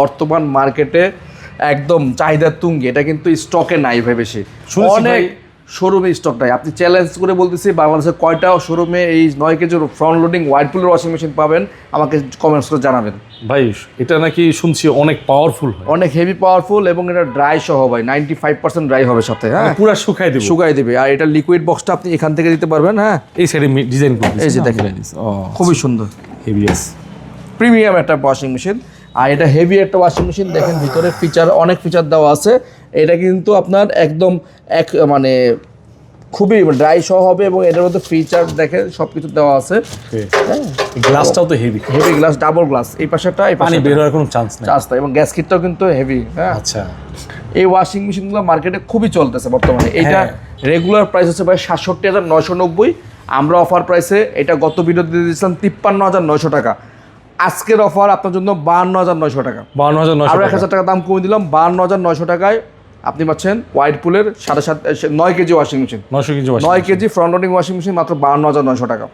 বর্তমান মার্কেটে একদম চাহিদার তুঙ্গে, এটা কিন্তু স্টকে নাই ভাই বেশি, অনেক শোরুমে স্টক নাই। আপনি চ্যালেঞ্জ করে বলতেছি, বাংলাদেশের কয়টা শোরুমে এই 9 কেজির ফ্রন্ট লোডিং ওয়াইরপুলের ওয়াশিং মেশিন পাবেন, আমাকে কমেন্টস করে জানাবেন ভাই। এটা নাকি শুনছি অনেক পাওয়ারফুল হয়, অনেক হেভি পাওয়ারফুল, এবং এটা ড্রাই সহ ভাই 95% ড্রাই হবে সাথে। হ্যাঁ, পুরো শুকাই দেবে, শুকাই দেবে। আর এটা লিকুইড বক্সটা আপনি এখান থেকে দিতে পারবেন। হ্যাঁ, এই সাইডে ডিজাইন করে এই যে দেখেন, খুবই সুন্দর হেভি আছে, প্রিমিয়াম একটা ওয়াশিং মেশিন। আর এটা হেভি একটা ওয়াশিং মেশিন, দেখেন ভিতরে ফিচার, অনেক ফিচার দেওয়া আছে। এটা কিন্তু আপনার একদম মানে খুবই ড্রাই সহ হবে, এবং এটার মধ্যে ফিচার দেখেন সব কিছু দেওয়া আছে। গ্লাসটাও তো heavy, heavy glass, double glass, এই পাশেটা এই পানি পাশে বের হওয়ার কোনো চান্স নেই। এবং গ্যাস কিটটাও কিন্তু হেভি। হ্যাঁ, আচ্ছা, এই ওয়াশিং মেশিনগুলো মার্কেটে খুবই চলতেছে বর্তমানে। এটা রেগুলার প্রাইস হচ্ছে প্রায় ৬৭,৯৯০। আমরা অফার প্রাইসে এটা গত ভিডিওতে দিয়ে দিয়েছিলাম ৫৩,৯০০ টাকা। আজকের অফার আপনার জন্য ৫২,৯০০ টাকা, ৫২,৯০০ আরও ১,০০০ টাকা দাম কমে দিলাম। ৫২,৯০০ টাকায় আপনি পাচ্ছেন ওয়াইরপুলের ৯ KG washing machine, 900 KG 9 KG front loading washing machine মাত্র ৫২,৯০০ টাকা।